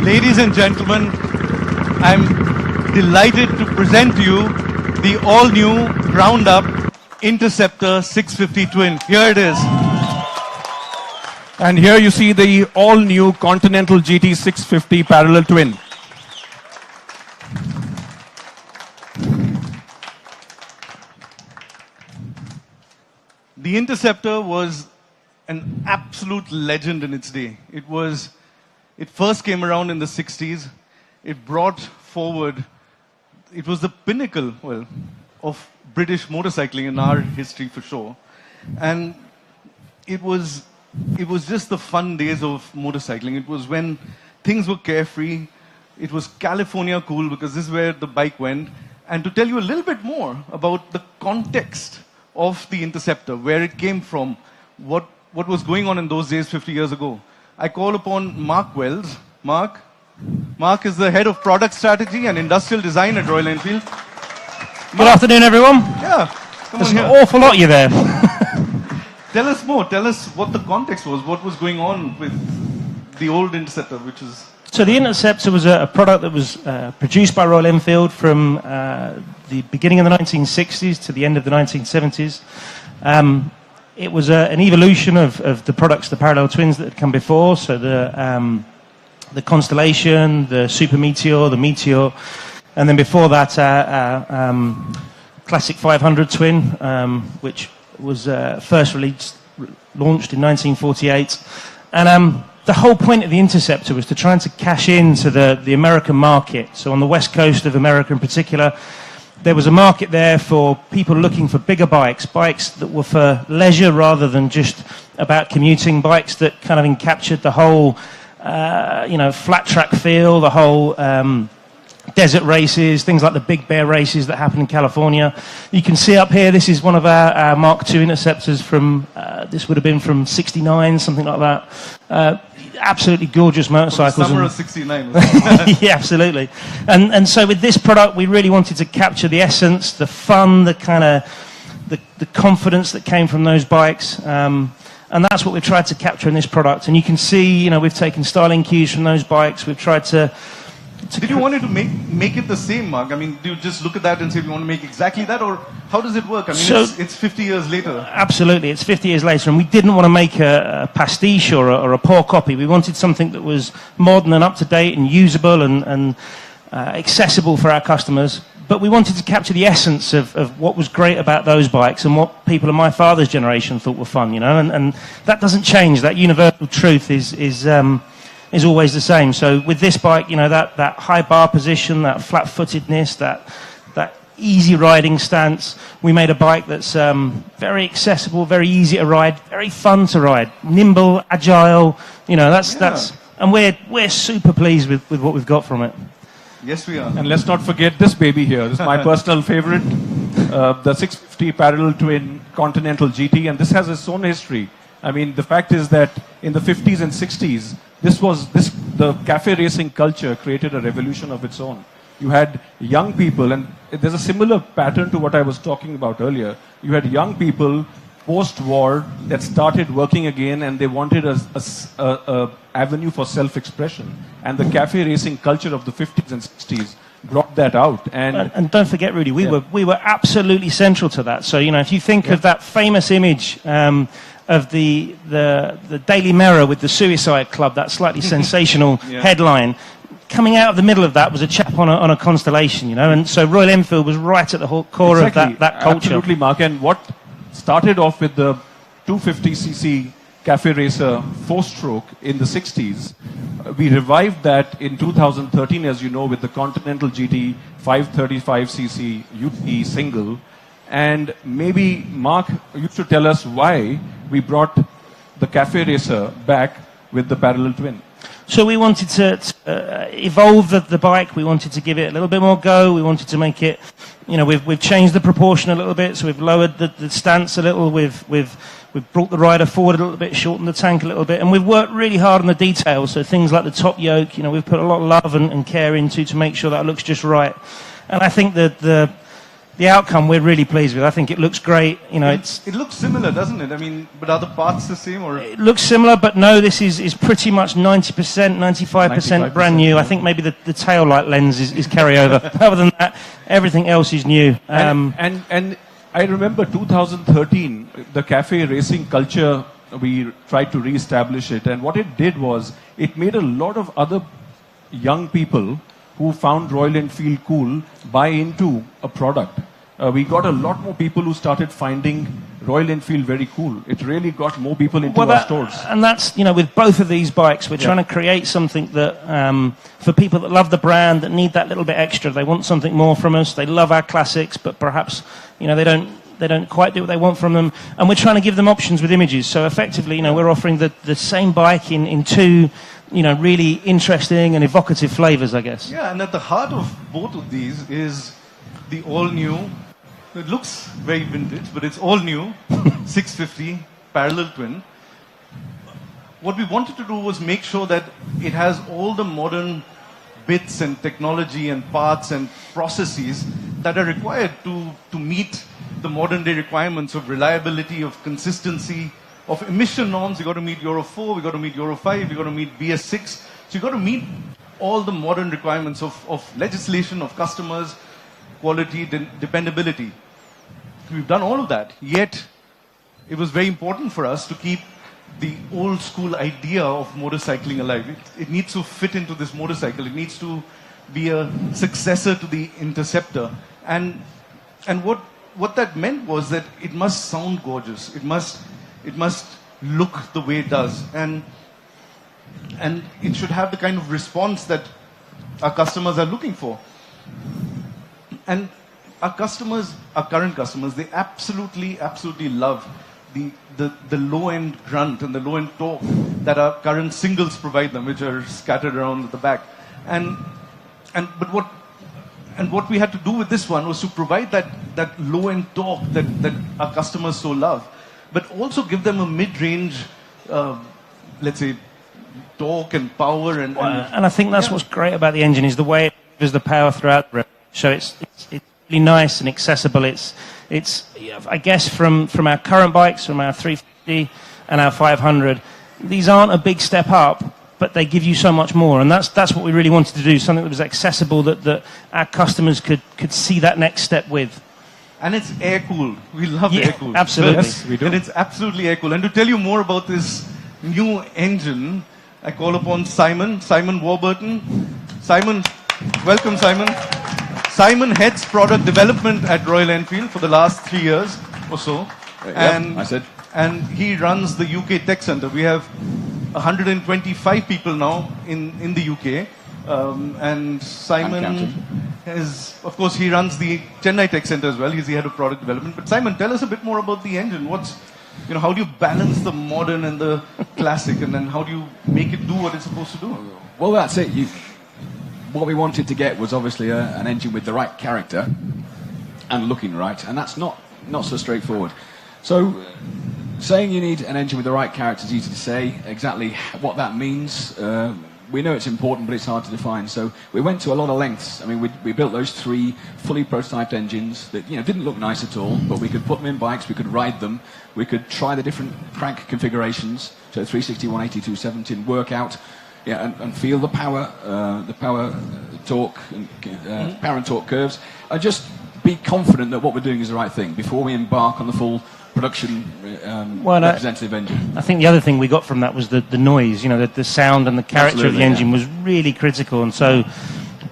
Ladies and gentlemen, I'm delighted to present to you the all-new, ground-up Interceptor 650 Twin. Here it is. And here you see the all-new Continental GT 650 parallel twin. The Interceptor was an absolute legend in its day. It first came around in the 60s. It brought forward, it was the pinnacle, well, of British motorcycling in our history for sure. And it was just the fun days of motorcycling. It was when things were carefree. It was California cool because this is where the bike went. And to tell you a little bit more about the context of the Interceptor, where it came from, what was going on in those days 50 years ago, I call upon Mark Wells. Mark is the head of product strategy and industrial design at Royal Enfield. Good afternoon, everyone. Yeah, come There's on an here. awful lot you there. Tell us more. Tell us what the context was. What was going on with the old Interceptor, which is... So the Interceptor was a product that was produced by Royal Enfield from the beginning of the 1960s to the end of the 1970s. It was an evolution of the products, the parallel twins that had come before. So the Constellation, the Super Meteor, the Meteor, and then before that, Classic 500 twin, which was first launched in 1948. And the whole point of the Interceptor was to try and to cash into the American market. So on the west coast of America in particular, there was a market there for people looking for bigger bikes, bikes that were for leisure rather than just about commuting, bikes that kind of encaptured the whole, flat track feel, the whole desert races, things like the Big Bear races that happen in California. You can see up here, this is one of our Mark II Interceptors from, this would have been from 69, something like that. Absolutely gorgeous motorcycles. Summer of 69. Yeah, absolutely. And so with this product, we really wanted to capture the essence, the fun, the kind of, the confidence that came from those bikes. And that's what we've tried to capture in this product. And you can see, we've taken styling cues from those bikes. We've tried to Did you want it to make it the same, Mark? I mean, do you just look at that and say we want to make exactly that, or how does it work? I mean, it's 50 years later. Absolutely, it's 50 years later, and we didn't want to make a pastiche or a poor copy. We wanted something that was modern and up to date and usable and accessible for our customers. But we wanted to capture the essence of what was great about those bikes and what people of my father's generation thought were fun, and that doesn't change. That universal truth is always the same. So with this bike, that high bar position, that flat-footedness, that easy riding stance, we made a bike that's very accessible, very easy to ride, very fun to ride, nimble, agile. And we're super pleased with what we've got from it. Yes, we are. And let's not forget this baby here. This is my personal favorite, the 650 parallel twin Continental GT, and this has its own history. I mean, the fact is that in the 50s and 60s, the cafe racing culture created a revolution of its own. You had young people, and there's a similar pattern to what I was talking about earlier. You had young people post-war that started working again, and they wanted a avenue for self-expression. And the cafe racing culture of the 50s and 60s brought that out. And don't forget, Rudy, we were absolutely central to that. So, if you think of that famous image of the Daily Mirror with the Suicide Club, that slightly sensational headline, coming out of the middle of that was a chap on a Constellation, and so Royal Enfield was right at the whole core of that culture. Absolutely, Mark. And what started off with the 250cc Cafe Racer 4-stroke in the 60s, we revived that in 2013, as you know, with the Continental GT 535cc UT single. And maybe, Mark, you should tell us why we brought the Cafe Racer back with the parallel twin. So we wanted to evolve the bike. We wanted to give it a little bit more go. We wanted to make it, we've changed the proportion a little bit. So we've lowered the stance a little. We've brought the rider forward a little bit, shortened the tank a little bit, and we've worked really hard on the details. So things like the top yoke, we've put a lot of love and care into to make sure that it looks just right. And I think that the the outcome we're really pleased with. I think it looks great. You know, It looks similar, doesn't it? I mean, but are the parts the same, or it looks similar, but no, this is pretty much 90%, 95% brand new. I think maybe the tail light lens is carryover. Other than that, everything else is new. And I remember 2013, the cafe racing culture, we tried to re-establish it, and what it did was it made a lot of other young people who found Royal Enfield cool buy into a product. We got a lot more people who started finding Royal Enfield very cool. It really got more people into our stores. And that's, you know, with both of these bikes, we're trying to create something that, for people that love the brand, that need that little bit extra, they want something more from us. They love our classics, but perhaps, you know, they don't quite do what they want from them. And we're trying to give them options with images. So effectively, you know, we're offering the same bike in two, you know, really interesting and evocative flavors, I guess. yeah. And at the heart of both of these is the all-new. It looks very vintage, but it's all-new 650 parallel twin. What we wanted to do was make sure that it has all the modern bits and technology and parts and processes that are required to meet the modern day requirements of reliability, of consistency, of emission norms. You got to meet Euro 4, we got to meet Euro 5, we got to meet BS6. So you got to meet all the modern requirements of legislation, of customers, quality, dependability. We've done all of that. Yet, it was very important for us to keep the old school idea of motorcycling alive. It needs to fit into this motorcycle. It needs to be a successor to the Interceptor. And what that meant was that it must sound gorgeous. It must look the way it does. And it should have the kind of response that our customers are looking for. And our customers, our current customers, they absolutely love the low-end grunt and the low-end torque that our current singles provide them, which are scattered around at the back. But what we had to do with this one was to provide that low-end torque that our customers so love, but also give them a mid-range, let's say, torque and power and I think that's what's great about the engine is the way it delivers the power throughout the road. So it's really nice and accessible. It's I guess from our current bikes, from our 350 and our 500, these aren't a big step up, but they give you so much more. And that's what we really wanted to do, something that was accessible, that our customers could see that next step with. And it's air-cooled. We love air-cooled. Absolutely. Yes, we do. And it's absolutely air-cooled. And to tell you more about this new engine, I call upon Simon Warburton. Simon, welcome, Simon. Simon heads product development at Royal Enfield for the last 3 years or so. And he runs the UK Tech Centre. We have 125 people now in the UK. And Simon is, of course, he runs the Chennai Tech Centre as well. He's the head of product development. But Simon, tell us a bit more about the engine. How do you balance the modern and the classic, and then how do you make it do what it's supposed to do? Well, that's it. What we wanted to get was obviously an engine with the right character and looking right, and that's not so straightforward. So, saying you need an engine with the right character is easy to say. Exactly what that means, we know it's important, but it's hard to define. So we went to a lot of lengths. I mean, we built those 3 fully prototyped engines that didn't look nice at all, but we could put them in bikes, we could ride them, we could try the different crank configurations, so 360, 180, 270, and work out. And feel the power, torque, and power and torque curves, and just be confident that what we're doing is the right thing before we embark on the full production representative engine. I think the other thing we got from that was the noise. The sound and the character of the engine was really critical, and so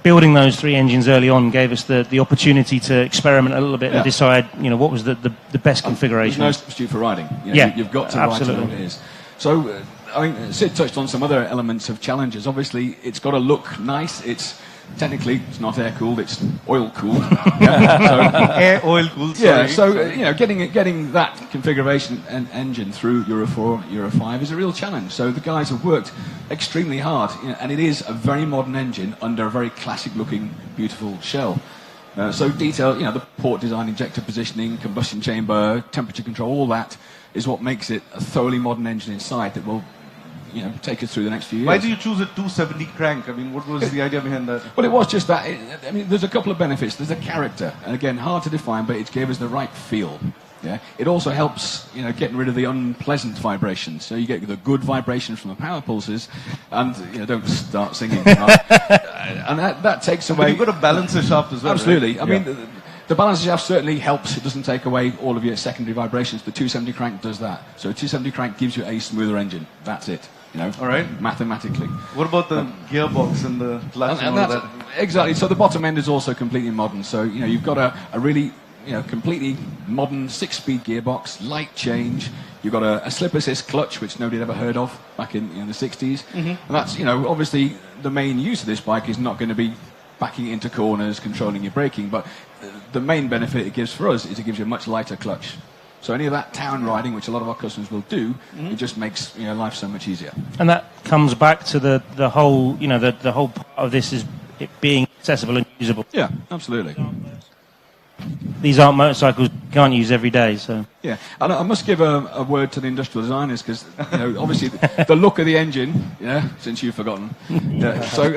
building those 3 engines early on gave us the opportunity to experiment a little bit and decide what was the best configuration. There's no substitute for riding. You've got to ride to what it is. So. I mean, Sid touched on some other elements of challenges. Obviously, it's got to look nice. It's not air-cooled, it's oil-cooled. Air-oil-cooled, sorry. So, getting that configuration and engine through Euro 4, Euro 5 is a real challenge. So the guys have worked extremely hard, and it is a very modern engine under a very classic-looking, beautiful shell. So detail, the port design, injector positioning, combustion chamber, temperature control, all that is what makes it a thoroughly modern engine inside that will take us through the next few years. Why do you choose a 270 crank? I mean, what was the idea behind that? Well, it was just that. I mean, there's a couple of benefits. There's a character, and again, hard to define, but it gave us the right feel. Yeah. It also helps, getting rid of the unpleasant vibrations. So you get the good vibrations from the power pulses, and don't start singing. And that takes away. But you've got to balance the shaft as well. Absolutely. Right? I mean, the balance shaft certainly helps. It doesn't take away all of your secondary vibrations. The 270 crank does that. So a 270 crank gives you a smoother engine. That's it. All right. Mathematically. What about the gearbox and the clutch and all that? Exactly. So the bottom end is also completely modern. So you've got a really completely modern 6-speed gearbox, light change. You've got a slip assist clutch, which nobody had ever heard of back in the 60s. Mm-hmm. And that's obviously the main use of this bike is not going to be backing into corners, controlling your braking, but the main benefit it gives for us is it gives you a much lighter clutch. So any of that town riding, which a lot of our customers will do, it just makes life so much easier. And that comes back to the whole, the whole part of this is it being accessible and usable. Yeah, absolutely. These aren't motorcycles you can't use every day, so... Yeah, and I must give a word to the industrial designers, because, obviously the look of the engine, since you've forgotten, so...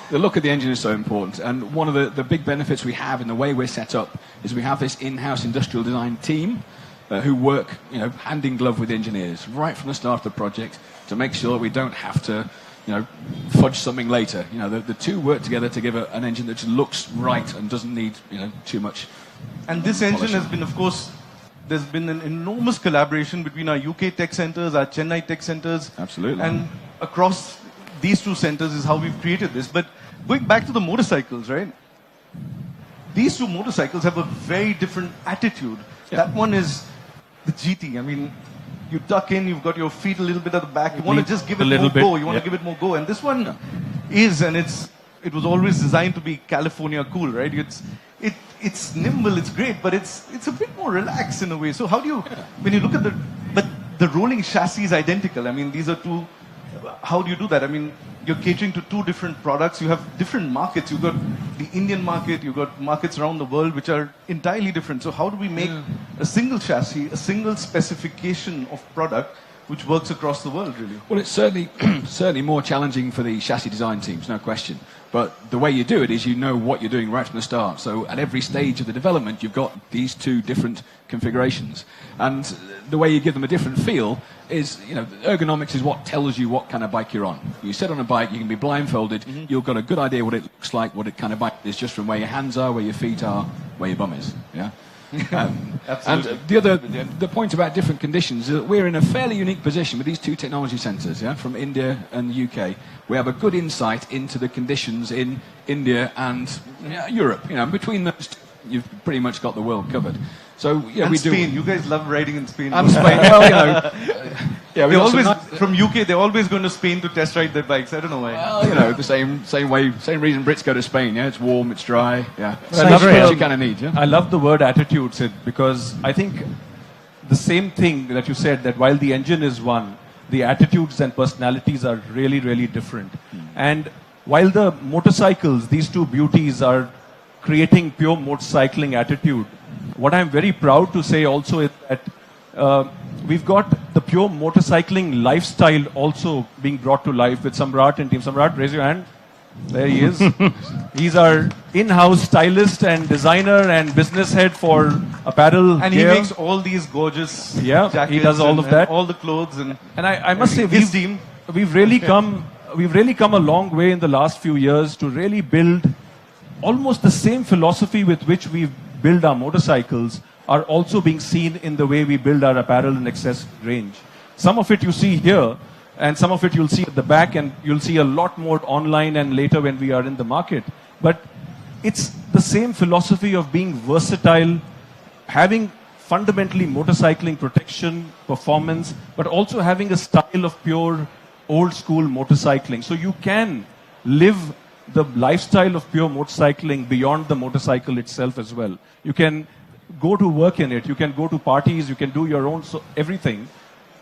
The look of the engine is so important, and one of the big benefits we have in the way we're set up is we have this in-house industrial design team who work, hand in glove with engineers right from the start of the project to make sure that we don't have to, fudge something later. The two work together to give an engine that just looks right and doesn't need, too much. And this engine has been, of course, there's been an enormous collaboration between our UK tech centers, our Chennai tech centers. Absolutely. And across these two centers is how we've created this. But going back to the motorcycles, right? These two motorcycles have a very different attitude. Yeah. That one is the GT. I mean, you tuck in, you've got your feet a little bit at the back. You want to just give it more go. You want to give it more go. And this one is, and it was always designed to be California cool, right? It's nimble, it's great, but it's a bit more relaxed in a way. So how do you, when you look at the rolling chassis is identical. I mean, these are two. How do you do that? I mean, you're catering to two different products. You have different markets. You've got the Indian market. You've got markets around the world which are entirely different. So how do we make a single chassis, a single specification of product which works across the world, really? Well, it's certainly more challenging for the chassis design teams, no question. But the way you do it is you know what you're doing right from the start. So at every stage of the development, you've got these two different configurations. And the way you give them a different feel is, ergonomics is what tells you what kind of bike you're on. You sit on a bike, you can be blindfolded, you've got a good idea what it looks like, what kind of bike it is, just from where your hands are, where your feet are, where your bum is. Yeah. And the point about different conditions is that we're in a fairly unique position with these two technology centres, from India and the UK. We have a good insight into the conditions in India and Europe. Between those two, you've pretty much got the world covered. So and we Spain. do. You guys love riding in Spain. And Spain. Well, we always from UK. They're always going to Spain to test ride their bikes. I don't know why. Well, the same reason Brits go to Spain. Yeah, it's warm, it's dry. Yeah, I love what you kind of need. Yeah? I love the word attitude, Sid, because I think the same thing that you said, that while the engine is one, the attitudes and personalities are really, really different. And while the motorcycles, these two beauties, are creating pure motorcycling attitude, what I'm very proud to say also is that we've got the pure motorcycling lifestyle also being brought to life with Samrat and Team Samrat. Raise your hand. There he is. He's our in-house stylist and designer and business head for apparel. And gear. he makes all these gorgeous jackets. He does all of that. All the clothes and I must say, his team. We've really come a long way in the last few years to really build almost the same philosophy with which we've built our motorcycles are also being seen in the way we build our apparel and accessory range. Some of it you see here, and some of it you'll see at the back, and you'll see a lot more online and later when we are in the market. But it's the same philosophy of being versatile, having fundamentally motorcycling protection, performance, but also having a style of pure old school motorcycling. So you can live the lifestyle of pure motorcycling beyond the motorcycle itself as well. You can go to work in it, you can go to parties, you can do your own everything,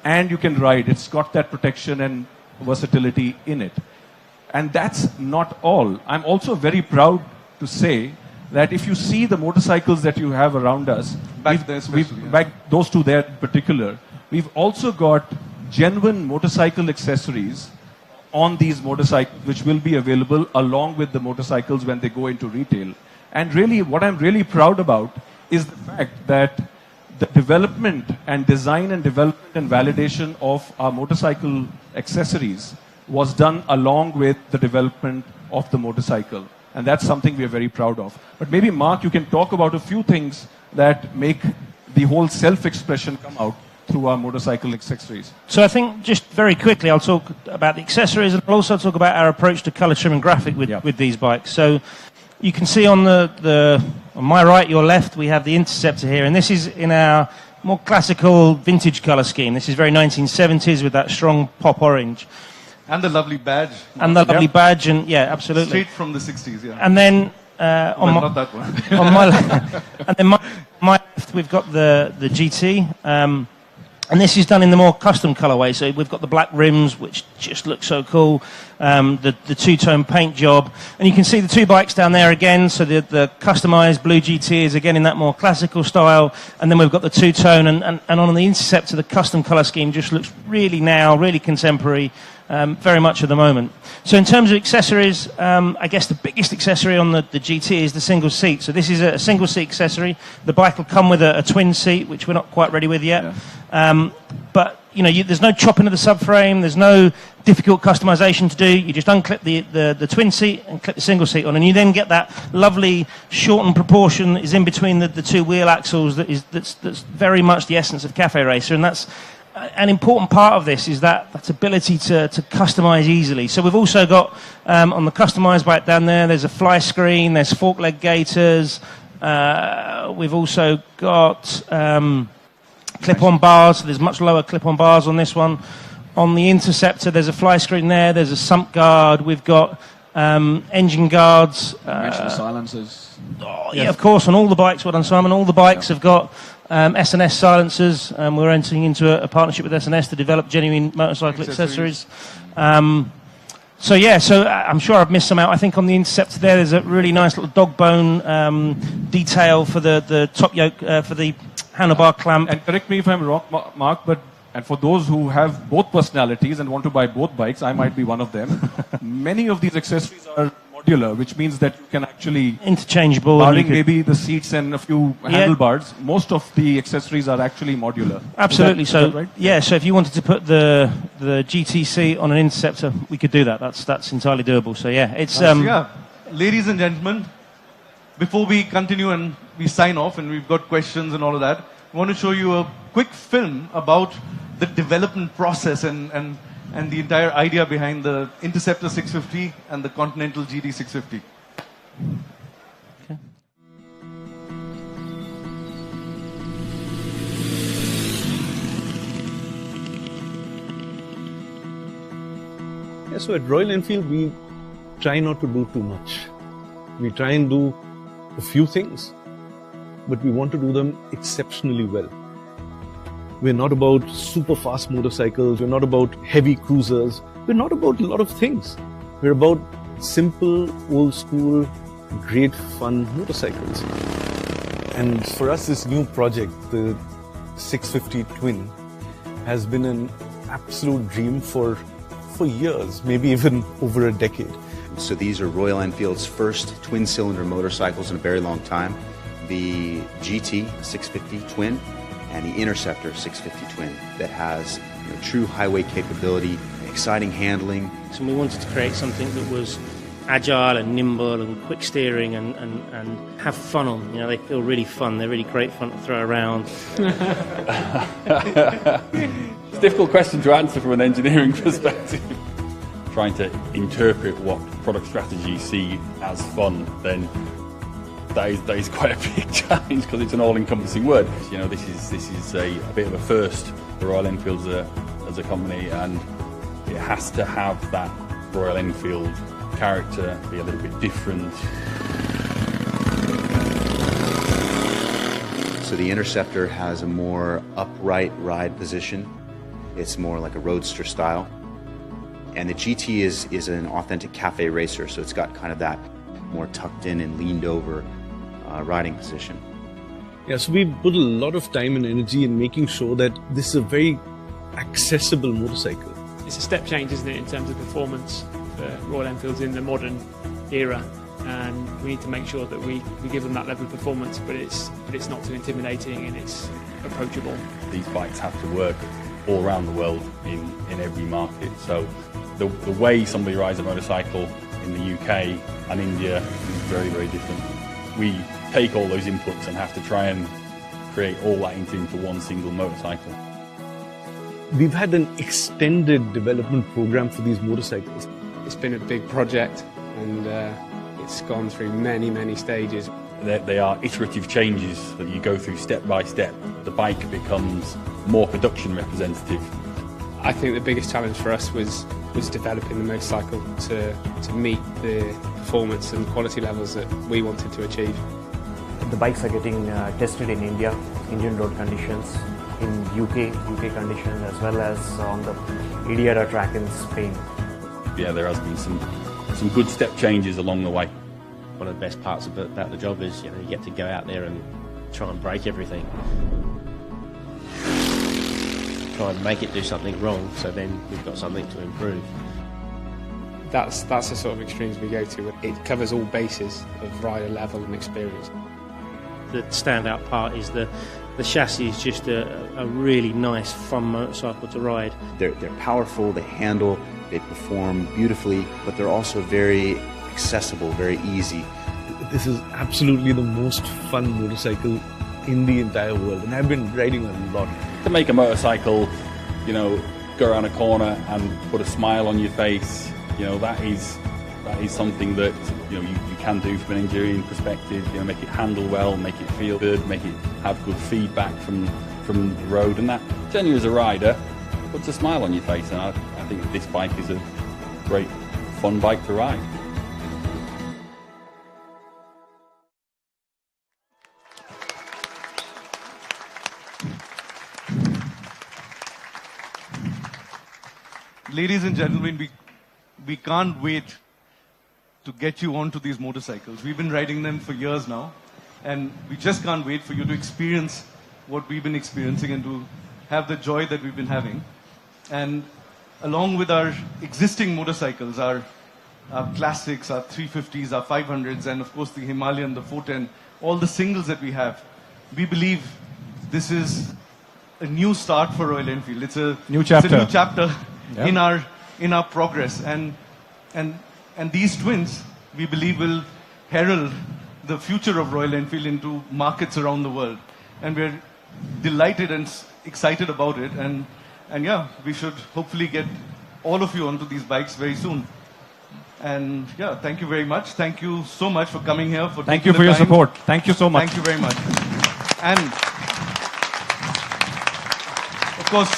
and you can ride. It's got that protection and versatility in it. And that's not all. I'm also very proud to say that if you see the motorcycles that you have around us, those two there in particular, we've also got genuine motorcycle accessories on these motorcycles, which will be available along with the motorcycles when they go into retail. And really, what I'm really proud about is the fact that the development and design and development and validation of our motorcycle accessories was done along with the development of the motorcycle. And that's something we are very proud of. But maybe, Mark, you can talk about a few things that make the whole self-expression come out through our motorcycle accessories. So I think just very quickly, I'll talk about the accessories and I'll also talk about our approach to colour, trim and graphic with these bikes. So you can see on on my right, your left, we have the Interceptor here, and this is in our more classical vintage colour scheme. This is very 1970s with that strong pop orange. And the lovely badge. And the lovely badge, and yeah, absolutely. Straight from the 60s, yeah. And then not that one. on my and then my left, we've got the GT. And this is done in the more custom colourway. So we've got the black rims, which just look so cool. The two-tone paint job. And you can see the two bikes down there again. So the customised blue GT is again in that more classical style. And then we've got the two-tone. And on the Interceptor, the custom colour scheme just looks really really contemporary. Very much at the moment. So in terms of accessories, I guess the biggest accessory on the GT is the single seat. So this is a single seat accessory. The bike will come with a twin seat, which we're not quite ready with yet. Yeah. But there's no chopping of the subframe. There's no difficult customization to do. You just unclip the twin seat and clip the single seat on, and you then get that lovely shortened proportion that is in between the two wheel axles. That's very much the essence of Cafe Racer, and that's an important part of this is that ability to customize easily. So we've also got on the customized bike down there's a fly screen, there's fork leg gaiters, we've also got clip-on bars, so there's much lower clip-on bars on this one. On the Interceptor there's a fly screen there's a sump guard, we've got engine guards. Mention the silencers. Yeah, of course, on all the bikes, well done Simon, all the bikes have got S&S silencers. We're entering into a partnership with S&S to develop genuine motorcycle accessories. So I'm sure I've missed some out. I think on the Interceptor there's a really nice little dog bone detail for the top yoke, for the handlebar clamp. And correct me if I'm wrong, Mark, and for those who have both personalities and want to buy both bikes, I might be one of them. Many of these accessories are modular, which means that you can actually interchangeable, barring maybe the seats and a few handlebars. Most of the accessories are actually modular. Absolutely. Is that right? Yeah. So if you wanted to put the GTC on an Interceptor, we could do that. That's entirely doable. So yeah, it's ladies and gentlemen, before we continue and we sign off, and we've got questions and all of that, I want to show you a quick film about the development process and the entire idea behind the Interceptor 650 and the Continental GT 650. Okay. Yeah, so at Royal Enfield, we try not to do too much. We try and do a few things, but we want to do them exceptionally well. We're not about super fast motorcycles, we're not about heavy cruisers, we're not about a lot of things. We're about simple, old school, great fun motorcycles. And for us, this new project, the 650 Twin, has been an absolute dream for years, maybe even over a decade. So these are Royal Enfield's first twin-cylinder motorcycles in a very long time. The GT 650 Twin and the Interceptor 650 Twin that has true highway capability, exciting handling. So we wanted to create something that was agile and nimble and quick steering and have fun on. They feel really fun. They're really great fun to throw around. It's a difficult question to answer from an engineering perspective. Trying to interpret what product strategy you see as fun, then that is quite a big challenge because it's an all-encompassing word. This is a bit of a first for Royal Enfield as a company, and it has to have that Royal Enfield character, be a little bit different. So the Interceptor has a more upright ride position. It's more like a roadster style. And the GT is an authentic cafe racer, so it's got kind of that more tucked in and leaned over riding position. Yeah, so we put a lot of time and energy in making sure that this is a very accessible motorcycle. It's a step change, isn't it, in terms of performance for Royal Enfields in the modern era, and we need to make sure that we give them that level of performance, but it's not too intimidating and it's approachable. These bikes have to work all around the world in every market. So the way somebody rides a motorcycle in the UK and India is very, very different. We take all those inputs and have to try and create all that into one single motorcycle. We've had an extended development program for these motorcycles. It's been a big project, and it's gone through many, many stages. They are iterative changes that you go through step by step. The bike becomes more production representative. I think the biggest challenge for us was developing the motorcycle to meet the performance and quality levels that we wanted to achieve. The bikes are getting tested in India, Indian road conditions, in UK conditions, as well as on the Idiada track in Spain. Yeah, there has been some good step changes along the way. One of the best parts about the job is, you get to go out there and try and break everything. Try and make it do something wrong, so then we've got something to improve. That's the sort of extremes we go to. It covers all bases of rider level and experience. The standout part is the chassis is just a really nice, fun motorcycle to ride. They're powerful, they handle, they perform beautifully, but they're also very accessible, very easy. This is absolutely the most fun motorcycle in the entire world, and I've been riding a lot. To make a motorcycle, go around a corner and put a smile on your face, that is something that you can do from an engineering perspective. Make it handle well, make it feel good, make it have good feedback from the road, and that generally as a rider puts a smile on your face. And I think this bike is a great fun bike to ride. Ladies and gentlemen, we can't wait to get you onto these motorcycles. We've been riding them for years now, and we just can't wait for you to experience what we've been experiencing and to have the joy that we've been having. And along with our existing motorcycles, our classics, our 350s, our 500s, and of course the Himalayan, the 410, all the singles that we have, we believe this is a new start for Royal Enfield. It's a new chapter. Yeah. in our progress, and these twins, we believe, will herald the future of Royal Enfield into markets around the world, and we're delighted and excited about it, and yeah, we should hopefully get all of you onto these bikes very soon. And yeah, thank you very much. Thank you so much for coming here. Thank you for your support. Thank you so much. Thank you very much. And of course,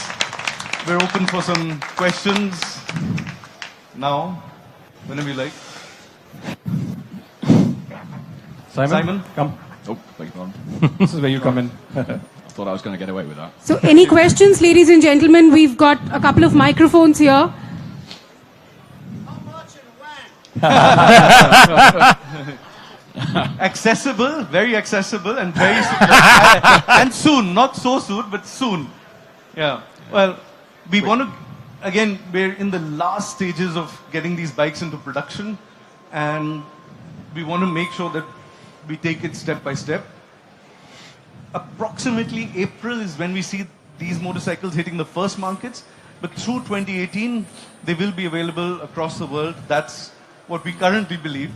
we're open for some questions now, whenever you like. Simon? Come. Oh, beg your pardon. This is where you come in. I thought I was going to get away with that. So any questions, ladies and gentlemen? We've got a couple of microphones here. Accessible, very accessible, and very soon. And soon, not so soon, but soon. Yeah. Well, we want to, again, we're in the last stages of getting these bikes into production, and we want to make sure that we take it step by step. Approximately April is when we see these motorcycles hitting the first markets, but through 2018, they will be available across the world. That's what we currently believe.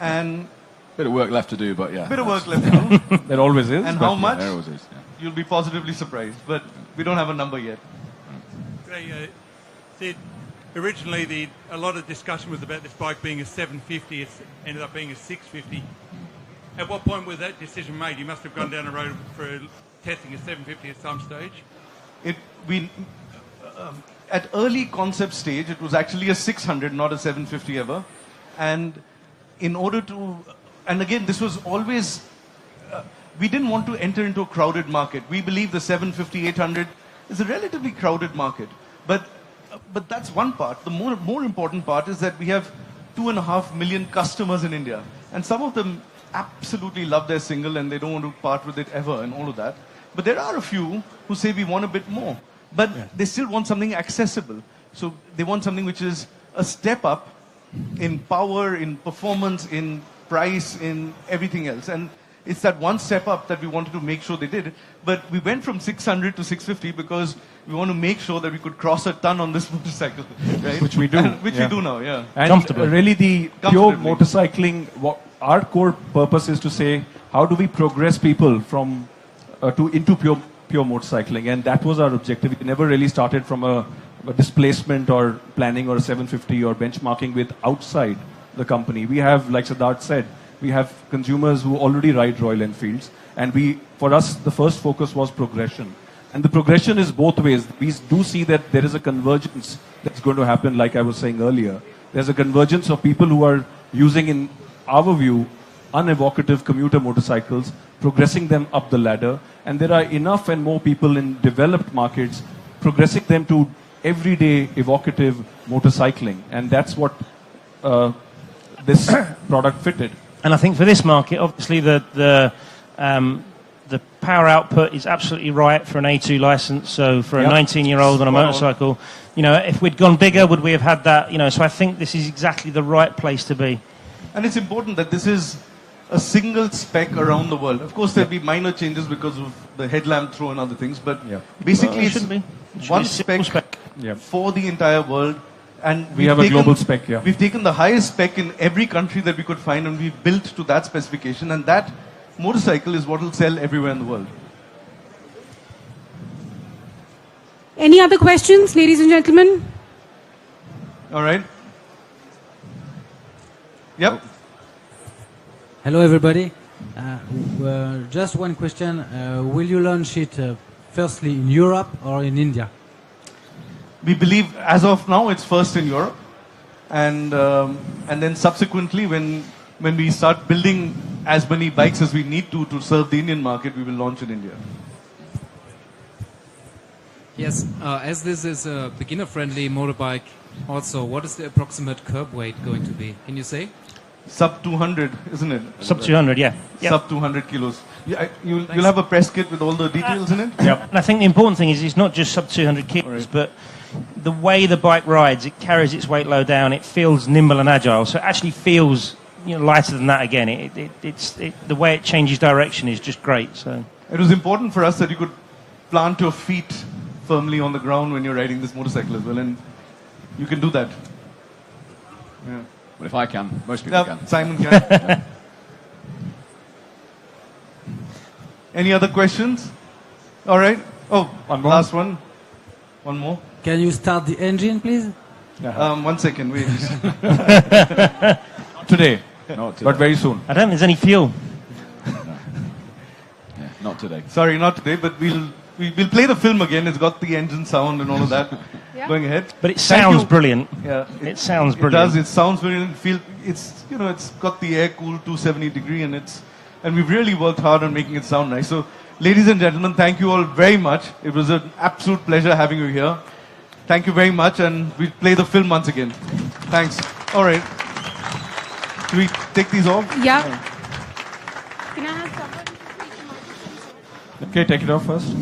And bit of work left to do, but yeah. Bit of work left to do. There always is. And how much? There always is, yeah. You'll be positively surprised, but we don't have a number yet. Sid, originally a lot of discussion was about this bike being a 750. It ended up being a 650. At what point was that decision made? You must have gone down the road for testing a 750 at some stage. At early concept stage, it was actually a 600, not a 750 ever. And in order to, and again, this was always, we didn't want to enter into a crowded market. We believe the 750, 800 is a relatively crowded market. But that's one part. The more important part is that we have 2.5 million customers in India. And some of them absolutely love their single and they don't want to part with it ever and all of that. But there are a few who say we want a bit more. but they still want something accessible. So they want something which is a step up in power, in performance, in price, in everything else. And it's that one step up that we wanted to make sure they did. But we went from 600 to 650 because we want to make sure that we could cross a ton on this motorcycle, right? Which we do. Which we do now, yeah. And really the pure motorcycling, our core purpose is to say, how do we progress people from into pure motorcycling? And that was our objective. We never really started from a displacement or planning or a 750 or benchmarking with outside the company. We have, like Siddharth said, we have consumers who already ride Royal Enfields. And for us, the first focus was progression. And the progression is both ways. We do see that there is a convergence that's going to happen, like I was saying earlier. There's a convergence of people who are using, in our view, unevocative commuter motorcycles, progressing them up the ladder. And there are enough and more people in developed markets progressing them to everyday evocative motorcycling. And that's what this product fitted. And I think for this market, obviously the power output is absolutely right for an A2 license. So for a 19-year-old on a motorcycle, if we'd gone bigger, would we have had that? So I think this is exactly the right place to be. And it's important that this is a single spec around the world. Of course, there'll be minor changes because of the headlamp throw and other things, but basically it's one spec for the entire world. And we have a global spec, We've taken the highest spec in every country that we could find, and we've built to that specification, and that motorcycle is what will sell everywhere in the world. Any other questions, ladies and gentlemen? All right. Yep. Hello, everybody. Just one question. Will you launch it firstly in Europe or in India? We believe, as of now, it's first in Europe, and then subsequently, when we start building as many bikes as we need to serve the Indian market, we will launch in India. Yes, as this is a beginner-friendly motorbike, also, what is the approximate curb weight going to be? Can you say? Sub 200, isn't it? Sub 200, yeah. Sub 200 kilos. You'll have a press kit with all the details in it? Yep. And I think the important thing is it's not just sub 200 kilos, but the way the bike rides, it carries its weight low down, it feels nimble and agile, so it actually feels lighter than that again. The way it changes direction is just great. So it was important for us that you could plant your feet firmly on the ground when you're riding this motorcycle as well, and you can do that. Yeah. Well, if I can, most people can. Simon can. Any other questions? All right. Oh, one more. Last one. One more. Can you start the engine, please? 1 second, wait. Today. Not today. But very soon. I don't think there's any fuel. Not today. Sorry, not today, but we'll play the film again. It's got the engine sound and all of that going ahead. But it sounds brilliant. Yeah, it sounds brilliant. It does. It sounds brilliant. It's got the air-cooled 270-degree, and we've really worked hard on making it sound nice. So, ladies and gentlemen, thank you all very much. It was an absolute pleasure having you here. Thank you very much, and we'll play the film once again. Thanks. All right. Do we take these off? Yeah. Right. Can I have someone? Okay, take it off first.